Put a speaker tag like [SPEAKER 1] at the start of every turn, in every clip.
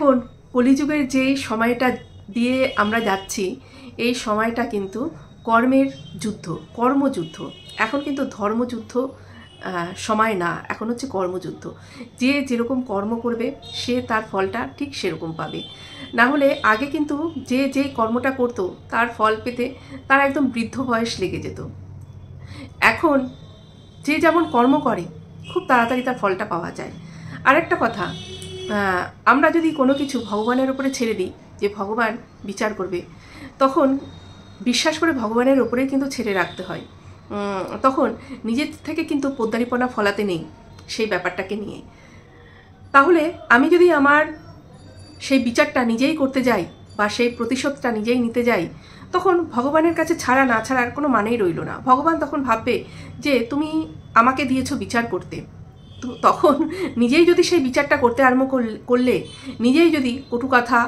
[SPEAKER 1] এখন কলিযুগের যে সময়টা দিয়ে আমরা যাচ্ছি, এই সময়টা কিন্তু কর্মের যুদ্ধ, কর্মযুদ্ধ। এখন কিন্তু ধর্মযুদ্ধ সময় না, এখন হচ্ছে কর্মযুদ্ধ। যে যেরকম কর্ম করবে সে তার ফলটা ঠিক সেরকম পাবে। না হলে আগে কিন্তু যে যে কর্মটা করতো তার ফল পেতে তার একদম বৃদ্ধ বয়স লেগে যেত। এখন যে যেমন কর্ম করে খুব তাড়াতাড়ি তার ফলটা পাওয়া যায়। আর একটা কথা, আমরা যদি কোনো কিছু ভগবানের উপরে ছেড়ে দিই যে ভগবান বিচার করবে, তখন বিশ্বাস করে ভগবানের উপরেই কিন্তু ছেড়ে রাখতে হয়। তখন নিজের থেকে কিন্তু পোদ্দারিপনা ফলাতে নেই সেই ব্যাপারটাকে নিয়ে। তাহলে আমি যদি আমার সেই বিচারটা নিজেই করতে যাই বা সেই প্রতিশোধটা নিজেই নিতে যাই, তখন ভগবানের কাছে ছাড়া না ছাড়ার কোনো মানেই রইল না। ভগবান তখন ভাববে যে তুমি আমাকে দিয়েছো বিচার করতে, তো তখন নিজেই যদি সেই বিচারটা করতে আরম্ভ করলে, নিজেই যদি কটু কথা,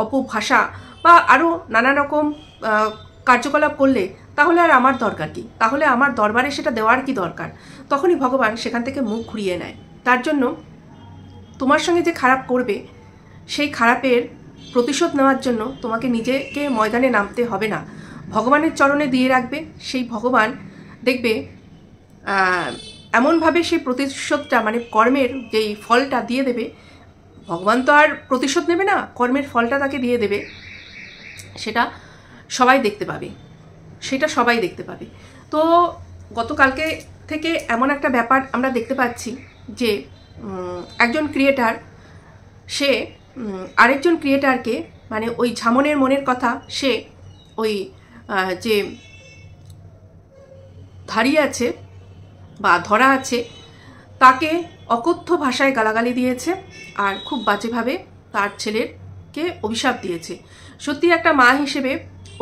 [SPEAKER 1] অপভাষা বা আরও নানা রকম কার্যকলাপ করলে, তাহলে আর আমার দরকার কি? তাহলে আমার দরবারে সেটা দেওয়ার কি দরকার? তখনই ভগবান সেখান থেকে মুখ ঘুরিয়ে নেয়। তার জন্য তোমার সঙ্গে যে খারাপ করবে, সেই খারাপের প্রতিশোধ নেওয়ার জন্য তোমাকে নিজেকে ময়দানে নামতে হবে না, ভগবানের চরণে দিয়ে রাখবে। সেই ভগবান দেখবে এমনভাবে সেই প্রতিশোধটা, মানে কর্মের যেই ফলটা দিয়ে দেবে। ভগবান তো আর প্রতিশোধ নেবে না, কর্মের ফলটা তাকে দিয়ে দেবে। সেটা সবাই দেখতে পাবে, সেটা সবাই দেখতে পাবে। তো গতকালকে থেকে এমন একটা ব্যাপার আমরা দেখতে পাচ্ছি যে একজন ক্রিয়েটার, সে আরেকজন ক্রিয়েটারকে, মানে ওই ঝামনের মনের কথা, সে ওই যে ধারিয়ে আছে বা ধরা আছে, তাকে অকথ্য ভাষায় গালাগালি দিয়েছে আর খুব বাজেভাবে তার ছেলেকে অভিশাপ দিয়েছে। সত্যি একটা মা হিসেবে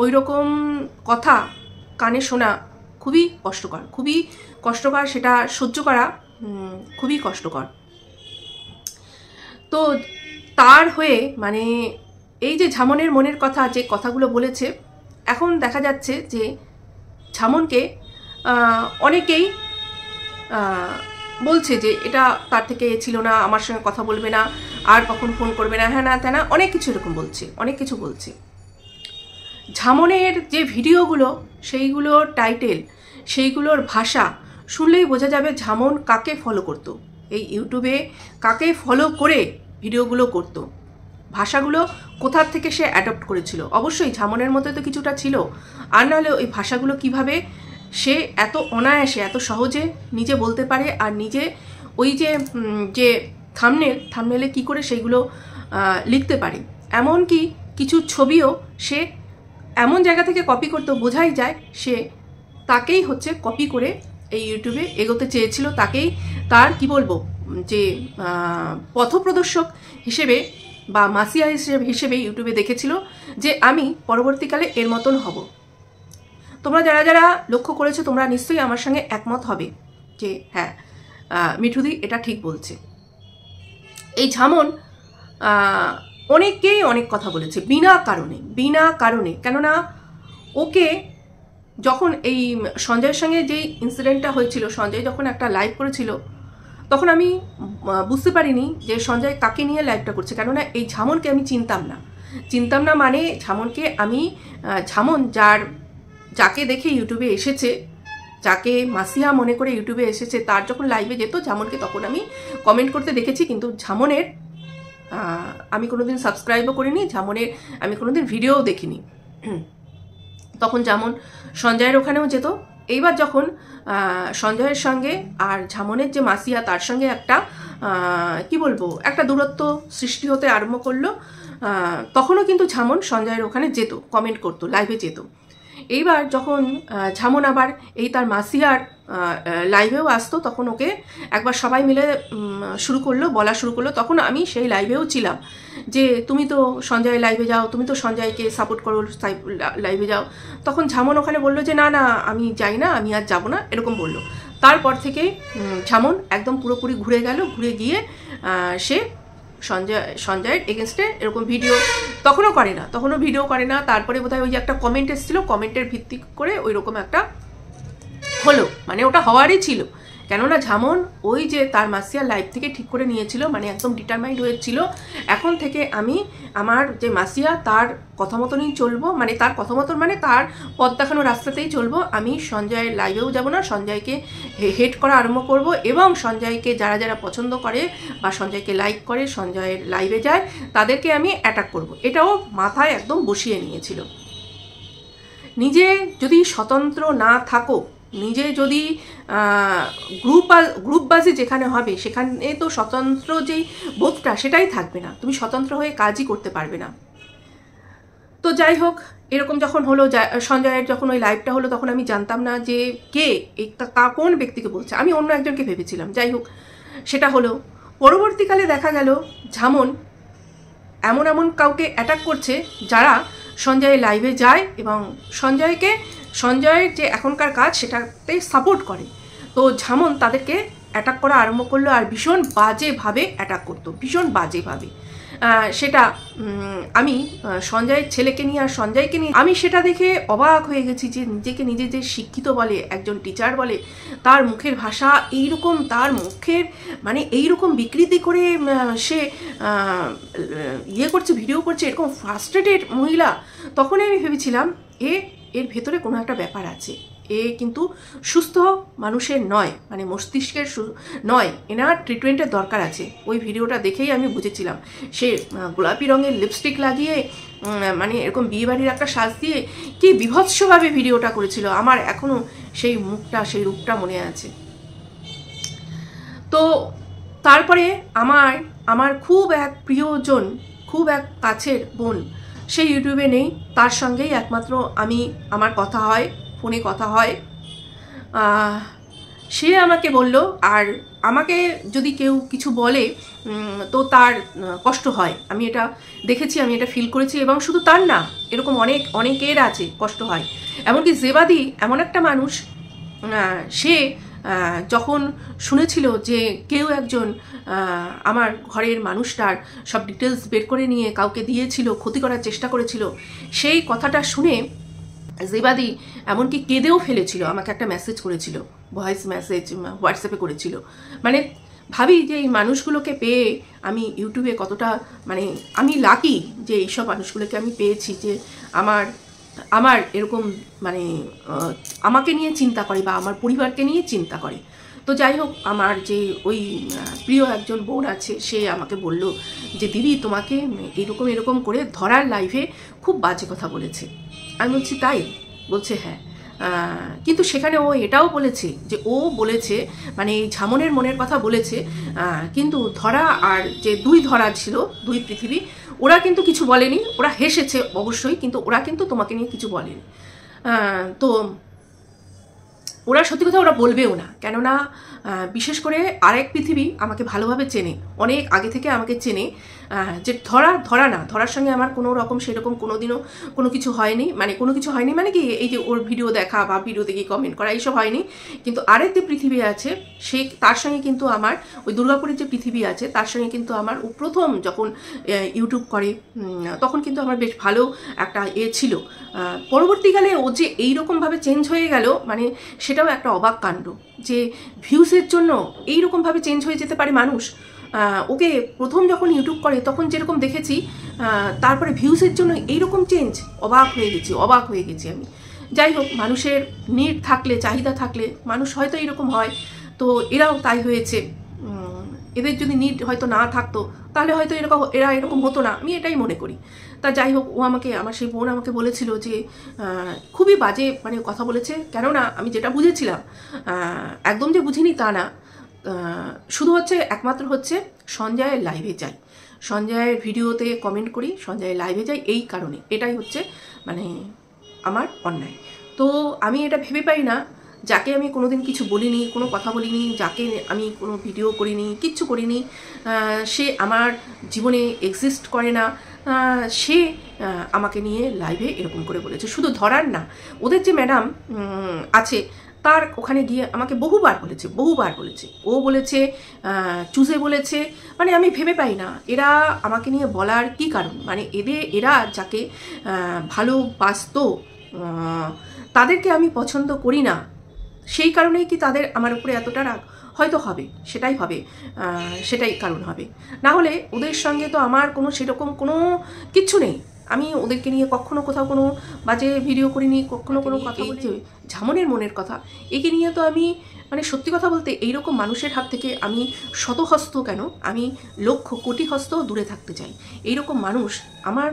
[SPEAKER 1] ওই রকম কথা কানে শোনা খুবই কষ্টকর, খুবই কষ্টকর, সেটা সহ্য করা খুবই কষ্টকর। তো তার হয়ে, মানে এই যে ঝামনের মনের কথা, যে কথাগুলো বলেছে, এখন দেখা যাচ্ছে যে ঝামনকে অনেকেই বলছে যে এটা তার থেকে ছিল না, আমার সঙ্গে কথা বলবে না, আর কখন ফোন করবে না, হ্যাঁ না তা না, অনেক কিছু এরকম বলছে, অনেক কিছু বলছে। ঝামনের যে ভিডিওগুলো, সেইগুলোর টাইটেল, সেইগুলোর ভাষা শুনলেই বোঝা যাবে ঝামন কাকে ফলো করত, এই ইউটিউবে কাকে ফলো করে ভিডিওগুলো করত, ভাষাগুলো কোথার থেকে সে অ্যাডপ্ট করেছিল। অবশ্যই ঝামনের মধ্যে তো কিছুটা ছিল, আর নাহলে ওই ভাষাগুলো কিভাবে সে এত অনায়াসে, এত সহজে নিজে বলতে পারে, আর নিজে ওই যে থাম্বনেলে কি করে সেইগুলো লিখতে পারে। এমনকি কিছু ছবিও সে এমন জায়গা থেকে কপি করতে বোঝাই যায় সে তাকেই হচ্ছে কপি করে এই ইউটিউবে এগোতে চেয়েছিল, তাকেই তার কি বলবো যে পথপ্রদর্শক হিসেবে বা মাসিয়া হিসেবে ইউটিউবে দেখেছিল যে আমি পরবর্তীকালে এর মতন হব। তোমরা যারা যারা লক্ষ্য করেছো, তোমরা নিশ্চয়ই আমার সঙ্গে একমত হবে যে হ্যাঁ, মিঠুদি এটা ঠিক বলছে। এই ঝামন অনেকেই অনেক কথা বলেছে বিনা কারণে। কেননা ওকে যখন এই সঞ্জয়ের সঙ্গে যেই ইনসিডেন্টটা হয়েছিল, সঞ্জয় যখন একটা লাইভ করেছিল, তখন আমি বুঝতে পারিনি যে সঞ্জয় কাকে নিয়ে লাইভটা করছে। কেননা এই ঝামনকে আমি চিনতাম না, মানে ঝামনকে আমি ঝামন যাকে দেখে ইউটিউবে এসেছে, যাকে মাসিয়া মনে করে ইউটিউবে এসেছে, তার যখন লাইভে যেত ঝামনকে, তখন আমি কমেন্ট করতে দেখেছি। কিন্তু ঝামনের আমি কোনোদিন সাবস্ক্রাইবও করিনি, ঝামনের আমি কোনোদিন ভিডিওও দেখিনি। তখন যেমন সঞ্জয়ের ওখানেও যেত। এইবার যখন সঞ্জয়ের সঙ্গে আর ঝামনের যে মাসিয়া, তার সঙ্গে একটা কি বলবো, একটা দূরত্ব সৃষ্টি হতে আরম্ভ করলো, তখনও কিন্তু ঝামন সঞ্জয়ের ওখানে যেত, কমেন্ট করতো, লাইভে যেত। এইবার যখন ঝামন আবার এই তার মাসিয়ার লাইভেও আসতো, তখন ওকে একবার সবাই মিলে বলা শুরু করলো। তখন আমি সেই লাইভেও ছিলাম যে তুমি তো সঞ্জয় লাইভে যাও, তুমি তো সঞ্জয়কে সাপোর্ট করো, লাইভে যাও। তখন ঝামন ওখানে বললো যে না না, আমি যাই না, আমি আর যাবো না, এরকম বললো। তারপর থেকে ঝামন একদম পুরোপুরি ঘুরে গিয়ে সে সঞ্জয়ের এগেনস্টে এরকম তখনও ভিডিও করে না। তারপরে বোধহয় ওই যে একটা কমেন্ট এসেছিল, কমেন্টের ভিত্তি করে ওই রকম একটা হলো, মানে ওটা হওয়ারই ছিল। কেননা ঝামন ওই যে তার মাসিয়া লাইভ থেকে ঠিক করে নিয়েছিল, মানে একদম ডিটারমাইন্ড হয়েছিল এখন থেকে আমি আমার যে মাসিয়া তার কথা মতনই চলবো, মানে তার কথা মতন মানে তার পথ দেখানো রাস্তাতেই চলবো। আমি সঞ্জয়ের লাইভেও যাব না, সঞ্জয়কে হেট করা আরম্ভ করব এবং সঞ্জয়কে যারা যারা পছন্দ করে বা সঞ্জয়কে লাইক করে, সঞ্জয়ের লাইভে যায়, তাদেরকে আমি অ্যাটাক করব। এটাও মাথায় একদম বসিয়ে নিয়েছিল। নিজে যদি স্বতন্ত্র না থাকো, নিজে যদি গ্রুপবাজি যেখানে হবে সেখানে তো স্বতন্ত্র যেই বোধটা সেটাই থাকবে না, তুমি স্বতন্ত্র হয়ে কাজই করতে পারবে না। তো যাই হোক, এরকম যখন হলো, সঞ্জয়ের যখন ওই লাইভটা হলো তখন আমি জানতাম না যে কে এই কোন ব্যক্তিকে বলছে, আমি অন্য একজনকে ভেবেছিলাম। যাই হোক, সেটা হলো। পরবর্তীকালে দেখা গেল ঝামন এমন এমন কাউকে অ্যাটাক করছে যারা সঞ্জয়ের লাইভে যায় এবং সঞ্জয়ের যে এখনকার কাজ সেটাতে সাপোর্ট করে। তো ঝামন তাদেরকে অ্যাটাক করা আরম্ভ করলো, আর ভীষণ বাজেভাবে অ্যাটাক করতো, ভীষণ বাজেভাবে। সেটা আমি সঞ্জয়ের ছেলেকে নিয়ে আর সঞ্জয়কে নিয়ে আমি সেটা দেখে অবাক হয়ে গেছি যে নিজেকে নিজে যে শিক্ষিত বলে, একজন টিচার বলে, তার মুখের ভাষা এইরকম, তার মুখের মানে এইরকম বিকৃতি করে সে ইয়ে করছে, ভিডিও করছে, এরকম ফ্রাস্ট্রেটেড মহিলা। তখনই আমি ভেবেছিলাম এর ভেতরে কোনো একটা ব্যাপার আছে, এ কিন্তু সুস্থ মানুষের নয়, মানে মস্তিষ্কের নয়, এনার ট্রিটমেন্টের দরকার আছে। ওই ভিডিওটা দেখেই আমি বুঝেছিলাম। সে গোলাপি রঙের লিপস্টিক লাগিয়ে মানে এরকম বিয়েবাড়ির একটা সাজ দিয়ে কি বিভৎসভাবে ভিডিওটা করেছিল, আমার এখনও সেই মুখটা, সেই রূপটা মনে আছে। তো তারপরে আমার খুব এক প্রিয়জন, খুব এক কাছের বোন, সে ইউটিউবে নেই, তার সঙ্গেই একমাত্র আমার কথা হয়, ফোনে কথা হয়। সে আমাকে বলল, আর আমাকে যদি কেউ কিছু বলে তো তার কষ্ট হয়, আমি এটা দেখেছি, আমি এটা ফিল করেছি, এবং শুধু তার না, এরকম অনেকের আছে, কষ্ট হয়। এমনকি জেবাদি এমন একটা মানুষ, সে যখন শুনেছিল যে কেউ একজন আমার ঘরের মানুষটার সব ডিটেলস বের করে নিয়ে কাউকে দিয়েছিল, ক্ষতি করার চেষ্টা করেছিল, সেই কথাটা শুনে জেবাদি এমনকি কেঁদেও ফেলেছিল, আমাকে একটা মেসেজ করেছিল, ভয়েস মেসেজ হোয়াটসঅ্যাপে করেছিল। মানে ভাবি যে এই মানুষগুলোকে পেয়ে আমি ইউটিউবে কতটা, মানে আমি লাকি যে এইসব মানুষগুলোকে আমি পেয়েছি, যে আমার এরকম মানে আমাকে নিয়ে চিন্তা করে বা আমার পরিবারকে নিয়ে চিন্তা করে। তো যাই হোক, আমার যে ওই প্রিয় একজন বোন আছে, সে আমাকে বলল যে দিদি তোমাকে এরকম করে ধরার লাইভে খুব বাজে কথা বলেছে। আমি বলছি তাই? বলছে হ্যাঁ। কিন্তু সেখানে ও এটাও বলেছে যে ও বলেছে, মানে এই ঝামনের মনের কথা বলেছে, কিন্তু ধরা আর যে দুই ধরা ছিল, দুই পৃথিবী, ওরা কিন্তু কিছু বলেনি, ওরা হেসেছে অবশ্যই, কিন্তু ওরা কিন্তু তোমাকে নিয়ে কিছু বলেনি। তো ওরা সত্যি কথা ওরা বলবেও না, কেননা বিশেষ করে আরেক পৃথিবী আমাকে ভালোভাবে চেনে, অনেক আগে থেকে আমাকে চেনে, যে ধরার সঙ্গে আমার কোনো রকম সেরকম কোনোদিনও কোনো কিছু হয়নি, মানে কোনো কিছু হয়নি মানে কি এই যে ওর ভিডিও দেখা বা ভিডিও দেখে কমেন্ট করা এইসব হয়নি। কিন্তু আরেক যে পৃথিবী আছে তার সঙ্গে কিন্তু আমার ওই দুর্গাপুরের যে পৃথিবী আছে তার সঙ্গে কিন্তু আমার ও প্রথম যখন ইউটিউব করে তখন কিন্তু আমার বেশ ভালো একটা ছিল। পরবর্তীকালে ও যে এইরকমভাবে চেঞ্জ হয়ে গেল, মানে সেটাও একটা অবাক কাণ্ড, যে ভিউসের জন্য এইরকমভাবে চেঞ্জ হয়ে যেতে পারে মানুষ। ওকে প্রথম যখন ইউটিউব করে তখন যেরকম দেখেছি, তারপরে ভিউসের জন্য এইরকম চেঞ্জ, অবাক হয়ে গেছি আমি। যাই হোক, মানুষের নিড থাকলে, চাহিদা থাকলে মানুষ হয়তো এরকম হয়, তো এরাও তাই হয়েছে। এদের যদি নিড হয়তো না থাকতো তাহলে হয়তো এরা এরকম হতো না, আমি এটাই মনে করি। তা যাই হোক, আমার সেই বোন আমাকে বলেছিল যে খুবই বাজে মানে কথা বলেছে, কেননা আমি যেটা বুঝেছিলাম, একদম যে বুঝিনি তা না, শুধু একমাত্র সঞ্জয়ের লাইভে যাই, সঞ্জয়ের ভিডিওতে কমেন্ট করি, সঞ্জয়ের লাইভে যাই, এই কারণে এটাই মানে আমার অন্যায়। তো আমি এটা ভেবে পাই না, যাকে আমি কোনোদিন কিছু বলিনি, কোনো কথা বলিনি, যাকে আমি কোনো ভিডিও করিনি, কিচ্ছু করিনি, সে আমার জীবনে এক্সিস্ট করে না, সে আমাকে নিয়ে লাইভে এরকম করে বলেছে। শুধু ধরার না, ওদের যে ম্যাডাম আছে তার ওখানে গিয়ে আমাকে বহুবার বলেছে, ও বলেছে, চুজে বলেছে, মানে আমি ভেবে পাই না এরা আমাকে নিয়ে বলার কি কারণ। মানে এরা যাকে ভালোবাসতো তাদেরকে আমি পছন্দ করি না, সেই কারণেই কি তাদের আমার উপরে এতটা রাগ? হয়তো হবে, সেটাই হবে, সেটাই কারণ হবে। না হলে ওদের সঙ্গে তো আমার কোনো সেরকম কোনো কিচ্ছু নেই। আমি ওদেরকে নিয়ে কখনো কোথাও কোনো বাজে ভিডিও করিনি, কখনো কোনো কথা বলি। ঝামনের মনের কথা, একে নিয়ে তো আমি মানে সত্যি কথা বলতে এইরকম মানুষের হাত থেকে আমি শতহস্ত কেন, আমি লক্ষ কোটি হস্ত দূরে থাকতে চাই। এইরকম মানুষ আমার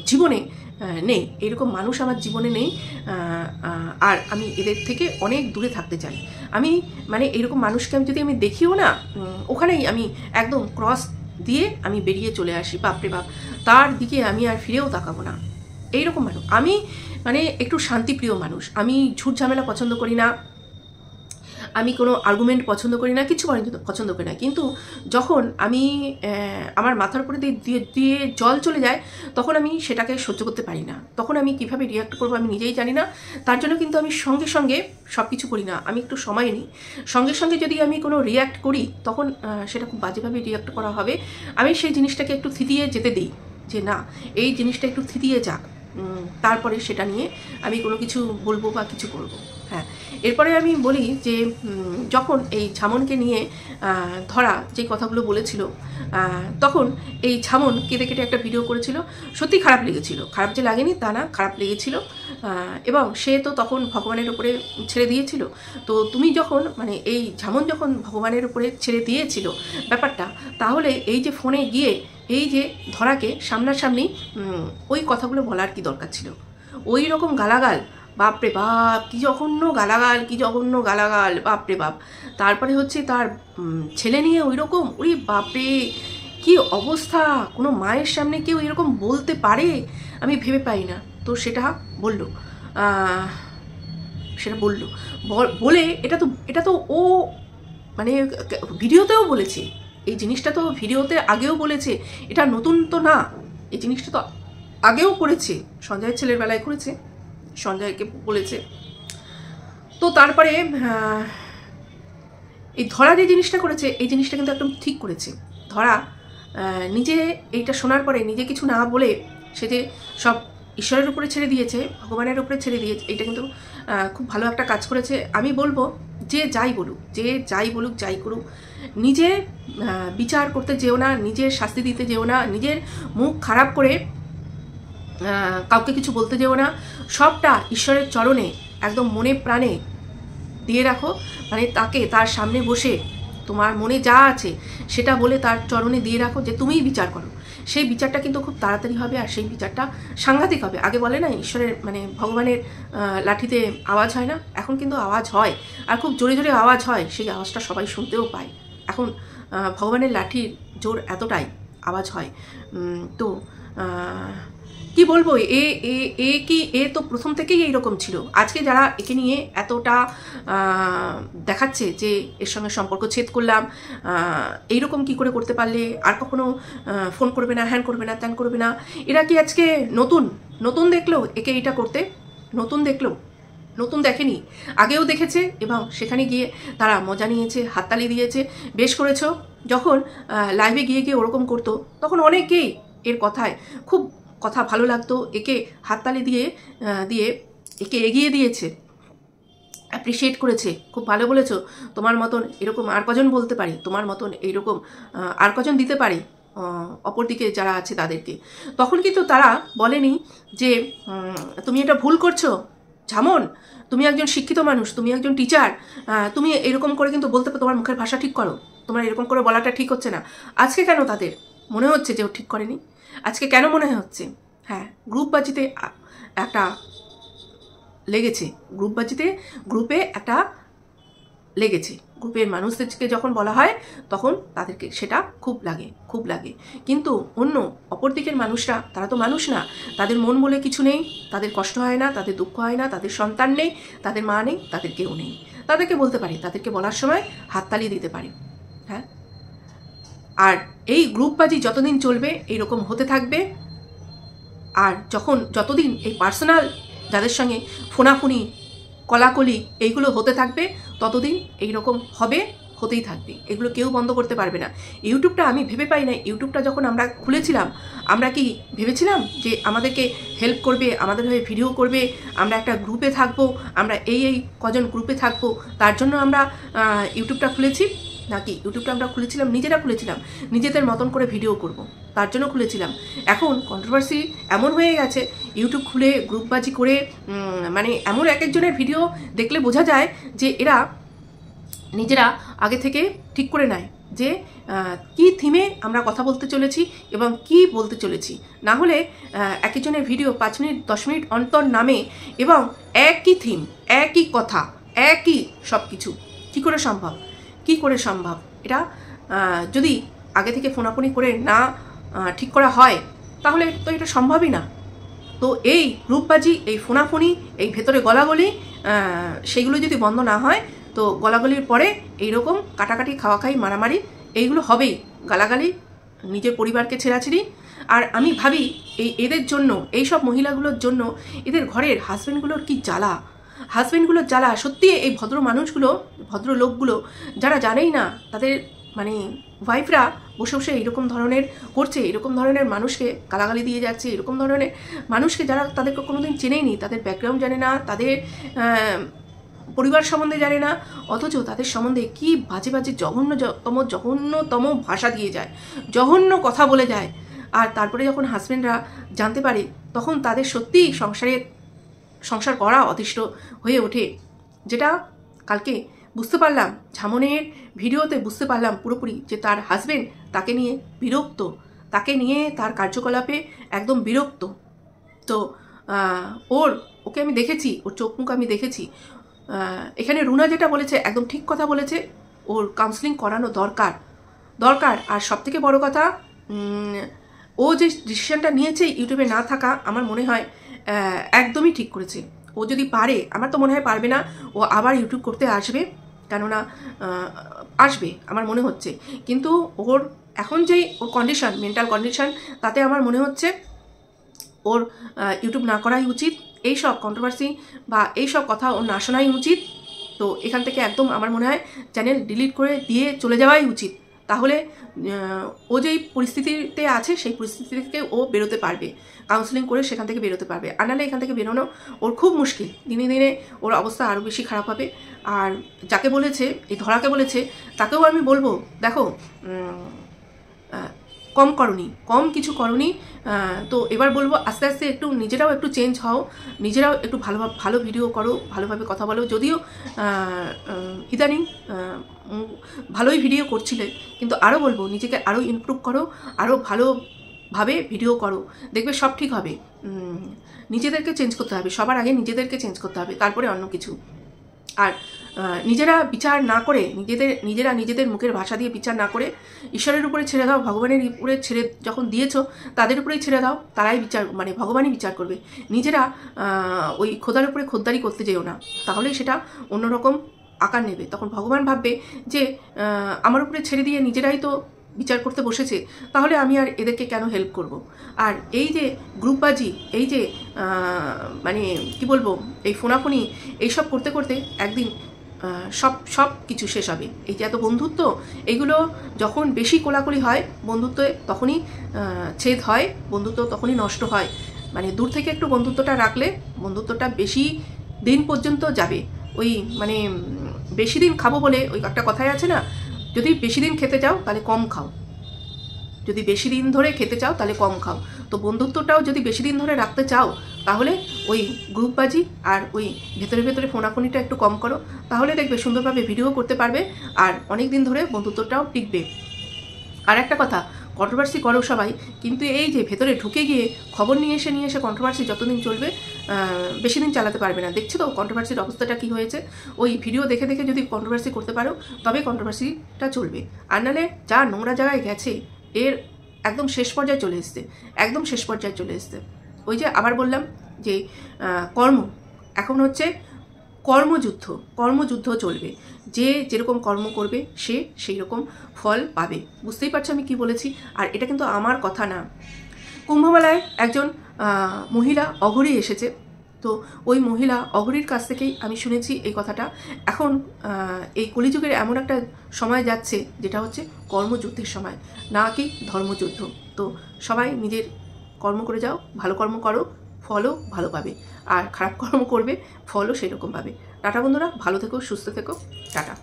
[SPEAKER 1] জীবনে নেই, এরকম মানুষ আমার জীবনে নেই। আর আমি এদের থেকে অনেক দূরে থাকতে চাই। আমি মানে এরকম মানুষকে আমি যদি আমি দেখিও না, ওখানেই আমি একদম ক্রস দিয়ে আমি বেরিয়ে চলে আসি। বাপরে বাপ, তার দিকে আমি আর ফিরেও তাকাবো না। এইরকম মানুষ আমি, মানে একটু শান্তিপ্রিয় মানুষ। আমি ঝুট ঝামেলা পছন্দ করি না, আমি কোনো আর্গুমেন্ট পছন্দ করি না, কিছু পছন্দ করি না। কিন্তু যখন আমি আমার মাথার উপরে দিয়ে জল চলে যায়, তখন আমি সেটাকে সহ্য করতে পারি না। তখন আমি কিভাবে রিয়াক্ট করবো আমি নিজেই জানি না। তার জন্য কিন্তু আমি সঙ্গে সঙ্গে সব কিছু করি না, আমি একটু সময় নিই। সঙ্গে সঙ্গে যদি আমি কোনো রিয়াক্ট করি, তখন সেটা খুব বাজেভাবে রিয়াক্ট করা হবে। আমি সেই জিনিসটাকে একটু থিতিয়ে যেতে দিই, যে না এই জিনিসটা একটু থিতিয়ে যাক, তারপরে সেটা নিয়ে আমি কোনো কিছু বলবো বা কিছু করবো। হ্যাঁ, এরপরে আমি বলি যে যখন এই ঝামনকে নিয়ে ধরা যে কথাগুলো বলেছিল, তখন এই ঝামন কেটে কেটে একটা ভিডিও করেছিল। সত্যি খারাপ লেগেছিল, খারাপ যে লাগেনি তা না, খারাপ লেগেছিল। এবং সে তো তখন ভগবানের উপরে ছেড়ে দিয়েছিল। তো তুমি যখন মানে এই ঝামন যখন ভগবানের উপরে ছেড়ে দিয়েছিল ব্যাপারটা, তাহলে এই যে ফোনে গিয়ে এই যে ধরাকে সামনাসামনি ওই কথাগুলো বলার কি দরকার ছিল? ওই রকম গালাগাল, বাপরে বাপ, কি জঘন্য গালাগাল, কি জঘন্য গালাগাল, বাপরে বাপ। তারপরে হচ্ছে তার ছেলে নিয়ে ওই রকম, ওই বাপরে কি অবস্থা! কোনো মায়ের সামনে কেউ এরকম বলতে পারে? আমি ভেবে পাই না। তো সেটা বললো, সেটা বললো, বলে এটা তো ও মানে ভিডিওতেও বলেছে, এই জিনিসটা তো ভিডিওতে আগেও বলেছে, এটা নতুন তো না। এই জিনিসটা তো আগেও করেছে, সঞ্জয়ের ছেলের বেলায় করেছে, সঞ্জয়কে বলেছে। তো তারপরে এই ধরা যে জিনিসটা করেছে, এই জিনিসটা কিন্তু একদম ঠিক করেছে। ধরা নিজে এইটা শোনার পরে নিজে কিছু না বলে সে যে সব ঈশ্বরের উপরে ছেড়ে দিয়েছে, ভগবানের উপরে ছেড়ে দিয়েছে, এইটা কিন্তু খুব ভালো একটা কাজ করেছে। আমি বলবো যে যাই বলুক, যাই করুক, নিজে বিচার করতে যেও না, নিজের শাস্তি দিতে যেও না, নিজের মুখ খারাপ করে কাউকে কিছু বলতে যেও না। সবটা ঈশ্বরের চরণে একদম মনে প্রাণে দিয়ে রাখো। মানে তাকে তার সামনে বসে তোমার মনে যা আছে সেটা বলে তার চরণে দিয়ে রাখো, যে তুমিই বিচার করো। সেই বিচারটা কিন্তু খুব তাড়াতাড়ি হবে, আর সেই বিচারটা সাংঘাতিক হবে। আগে বলে না ঈশ্বরের মানে ভগবানের লাঠিতে আওয়াজ হয় না, এখন কিন্তু আওয়াজ হয়, আর খুব জোরে জোরে আওয়াজ হয়। সেই আওয়াজটা সবাই শুনতেও পায়। এখন ভগবানের লাঠির জোর এতটাই আওয়াজ হয়। তো কি বলবো, এ তো প্রথম থেকেই এইরকম ছিল। আজকে যারা একে নিয়ে এতটা দেখাচ্ছে যে এর সঙ্গে সম্পর্ক ছেদ করলাম, এইরকম কি করে করতে পারলে, আর কখনো ফোন করবে না, হ্যান করবে না, ত্যান করবে না, এরা কি আজকে নতুন দেখলো একে এটা করতে? নতুন দেখেনি, আগেও দেখেছে, এবং সেখানে গিয়ে তারা মজা নিয়েছে, হাততালি দিয়েছে, বেশ করেছো। যখন লাইভে গিয়ে ওরকম করতো, তখন অনেকেই এর কথায় খুব কথা ভালো লাগতো, একে হাততালি দিয়ে একে এগিয়ে দিয়েছে, অ্যাপ্রিসিয়েট করেছে, খুব ভালো বলেছো, তোমার মতন এরকম আর কজন বলতে পারি, তোমার মতন এইরকম আর কজন দিতে পারি অপরদিকে যারা আছে তাদেরকে। তখন কিন্তু তারা বলেনি যে তুমি এটা ভুল করছো ঝামন, তুমি একজন শিক্ষিত মানুষ, তুমি একজন টিচার, তুমি এরকম করে কিন্তু বলতে, তোমার মুখের ভাষা ঠিক করো, তোমার এরকম করে বলাটা ঠিক হচ্ছে না। আজকে কেন তাদের মনে হচ্ছে যে ও ঠিক করেনি? আজকে কেন মনে হচ্ছে? হ্যাঁ, গ্রুপবাজিতে একটা লেগেছে, গ্রুপে একটা লেগেছে। গ্রুপের মানুষদেরকে যখন বলা হয় তখন তাদেরকে সেটা খুব লাগে। কিন্তু অন্য অপর দিকের মানুষরা, তারা তো মানুষ না, তাদের মন বলে কিছু নেই, তাদের কষ্ট হয় না, তাদের দুঃখ হয় না, তাদের সন্তান নেই, তাদের মা নেই, তাদের কেউ নেই। তাদেরকে বলতে পারি, তাদেরকে বলার সময় হাততালি দিতে পারি। হ্যাঁ, আর এই গ্রুপবাজি যতদিন চলবে এইরকম হতে থাকবে। আর যতদিন এই পার্সোনাল যাদের সঙ্গে ফোনাফুনি কলাকলি এইগুলো হতে থাকবে, ততদিন এইরকম হবে, হতেই থাকবে, এগুলো কেউ বন্ধ করতে পারবে না। ইউটিউবটা আমি ভেবে পাই না, ইউটিউবটা যখন আমরা খুলেছিলাম আমরা কি ভেবেছিলাম যে আমাদেরকে হেল্প করবে, আমাদের হয়ে ভিডিও করবে, আমরা একটা গ্রুপে থাকবো, আমরা এই কজন গ্রুপে থাকবো, তার জন্য আমরা ইউটিউবটা খুলেছি? নাকি ইউটিউবটা আমরা খুলেছিলাম, নিজেরা খুলেছিলাম নিজেদের মতন করে ভিডিও করব, তার জন্য খুলেছিলাম। এখন কন্ট্রোভার্সি এমন হয়ে গেছে, ইউটিউব খুলে গ্রুপবাজি করে মানে এমন এক একজনের ভিডিও দেখলে বোঝা যায় যে এরা নিজেরা আগে থেকে ঠিক করে নেয় যে কি থিমে আমরা কথা বলতে চলেছি এবং কি বলতে চলেছি। না হলে একজনের ভিডিও 5 মিনিট 10 মিনিট অন্তর নামে এবং একই থিম, একই কথা, একই সব কিছু, কী করে সম্ভব? কি করে সম্ভব? এটা যদি আগে থেকে ফোনাফোনি করে না ঠিক করা হয় তাহলে তো এটা সম্ভবই না। তো এই গ্রুপবাজি, এই ফোনাফোনি, এই ভেতরে গলাগলি, সেইগুলো যদি বন্ধ না হয় তো গলাগলির পরে এইরকম কাটাকাটি, খাওয়াখাই, মারামারি এইগুলো হবেই, গালাগালি, নিজের পরিবারকে ছেঁড়াছিড়ি। আর আমি ভাবি এদের জন্য, এই সব মহিলাগুলোর জন্য এদের ঘরের হাজব্যান্ডগুলোর কি জ্বালা, হাজব্যান্ডগুলোর জ্বালা। সত্যি এই ভদ্র মানুষগুলো, ভদ্র লোকগুলো যারা জানেই না তাদের মানে ওয়াইফরা বসে বসে এরকম ধরনের করছে, এরকম ধরনের মানুষকে গালাগালি দিয়ে যাচ্ছে, এরকম ধরনের মানুষকে যারা তাদেরকে কোনোদিন চেনেইনি, তাদের ব্যাকগ্রাউন্ড জানে না, তাদের পরিবার সম্বন্ধে জানে না, অথচ তাদের সম্বন্ধে কি বাজে বাজে জঘন্যতম ভাষা দিয়ে যায়, জঘন্য কথা বলে যায়। আর তারপরে যখন হাজব্যান্ডরা জানতে পারে তখন তাদের সত্যিই সংসার করা অতিষ্ঠ হয়ে ওঠে। যেটা কালকে বুঝতে পারলাম, ঝামনের ভিডিওতে বুঝতে পারলাম পুরোপুরি যে তার হাজব্যান্ড তাকে নিয়ে বিরক্ত, তাকে নিয়ে তার কার্যকলাপে একদম বিরক্ত। তো ওকে আমি দেখেছি, ওর চোখ মুখ আমি দেখেছি। এখানে রুনা যেটা বলেছে একদম ঠিক কথা বলেছে, ওর কাউন্সেলিং করানো দরকার। আর সবথেকে বড় কথা, ও যে ডিসিশনটা নিয়েছে ইউটিউবে না থাকা, আমার মনে হয় একদমই ঠিক করেছে। ও যদি পারে, আমার তো মনে হয় পারবে না, ও আবার ইউটিউব করতে আসবে, কেননা আসবে আমার মনে হচ্ছে। কিন্তু ওর এখন যেই ওর কন্ডিশন, মেন্টাল কন্ডিশন, তাতে আমার মনে হচ্ছে ওর ইউটিউব না করাই উচিত, এই সব কন্ট্রোভার্সি বা এই সব কথা ওর না শোনাই উচিত। তো এখান থেকে একদম আমার মনে হয় চ্যানেল ডিলিট করে দিয়ে চলে যাওয়াই উচিত। তাহলে ও যেই পরিস্থিতিতে আছে সেই পরিস্থিতি থেকে ও বেরোতে পারবে, কাউন্সেলিং করে সেখান থেকে বেরোতে পারবে। আর নাহলে এখান থেকে বেরোনো ওর খুব মুশকিল, দিনে দিনে ওর অবস্থা আরও বেশি খারাপ হবে। আর যাকে বলেছে, এই ধরাকে বলেছে, তাকেও আমি বলবো, দেখো কম কিছু করনি, তো এবার বলবো আস্তে আস্তে একটু নিজেরাও একটু চেঞ্জ হও, নিজেরাও একটু ভালো ভিডিও করো, ভালোভাবে কথা বলো। যদিও ইদানিং ভালোই ভিডিও করছিলে, কিন্তু আরও বলবো নিজেকে আরও ইমপ্রুভ করো, আরও ভালোভাবে ভিডিও করো, দেখবে সব ঠিক হবে। নিজেদেরকে চেঞ্জ করতে হবে, সবার আগে নিজেদেরকে চেঞ্জ করতে হবে, তারপরে অন্য কিছু। আর নিজেরা বিচার না করে, নিজেদের মুখের ভাষা দিয়ে বিচার না করে ঈশ্বরের উপরে ছেড়ে দাও, ভগবানের উপরে ছেড়ে যখন দিয়েছো তাদের উপরেই ছেড়ে দাও, তারাই বিচার, মানে ভগবানই বিচার করবে। নিজেরা ওই খোদার উপরে খোদ্দারি করতে যেও না, তাহলেই সেটা অন্যরকম আকার নেবে। তখন ভগবান ভাববে যে আমার উপরে ছেড়ে দিয়ে নিজেরাই তো বিচার করতে বসেছে, তাহলে আমি আর এদেরকে কেন হেল্প করব। আর এই যে গ্রুপবাজি, এই যে মানে কি বলবো, এই ফোনাফোনি, এইসব করতে করতে একদিন সব কিছু শেষ হবে। এই যে এত বন্ধুত্ব, এইগুলো যখন বেশি কোলাকুলি হয়, বন্ধুত্বে তখনই ছেদ হয়, বন্ধুত্ব তখনই নষ্ট হয়। মানে দূর থেকে একটু বন্ধুত্বটা রাখলে বন্ধুত্বটা বেশি দিন পর্যন্ত যাবে। ওই মানে বেশি দিন খাবো বলে ওই একটা কথাই আছে না, যদি বেশি দিন খেতে চাও তাহলে কম খাও, যদি বেশি দিন ধরে খেতে চাও তাহলে কম খাও। তো বন্ধুত্বটাও যদি বেশি দিন ধরে রাখতে চাও তাহলে ওই গ্রুপবাজি আর ওই ভেতরে ফোনাফোনিটা একটু কম করো, তাহলে দেখবে সুন্দরভাবে ভিডিও করতে পারবে আর অনেক দিন ধরে বন্ধুত্বটাও টিকবে। আর একটা কথা, কন্ট্রোভার্সি করো সবাই, কিন্তু এই যে ভেতরে ঢুকে গিয়ে খবর নিয়ে এসে কন্ট্রোভার্সি যতদিন চলবে বেশি দিন চালাতে পারবে না। দেখছো তো কন্ট্রোভার্সির অবস্থাটা কী হয়েছে। ওই ভিডিও দেখে যদি কন্ট্রোভার্সি করতে পারো তবে কন্ট্রোভার্সিটা চলবে, আর নাহলে যা নোংরা জায়গায় গেছে এর একদম শেষ পর্যায়ে চলে এসছে। ওই যে আবার বললাম যে এখন হচ্ছে কর্মযুদ্ধ চলবে, যে যেরকম কর্ম করবে সে সেই রকম ফল পাবে। বুঝতেই পারছো আমি কি বলেছি। আর এটা কিন্তু আমার কথা না, কুম্ভমেলায় একজন মহিলা অঘরী এসেছে, তো ওই মহিলা অঘরীর কাছ থেকেই আমি শুনেছি এই কথাটা। এখন এই কলিযুগের এমন একটা সময় যাচ্ছে যেটা হচ্ছে কর্মযুদ্ধের সময়, না কি ধর্মযুদ্ধ। তো সবাই নিজের কর্ম করে যাও, ভালো কর্ম করো, ফলও ভালো পাবে, আর খারাপ কর্ম করবে ফলও সেরকম পাবে। টাটা বন্ধুরা, ভালো থেকো, সুস্থ থেকো, টাটা।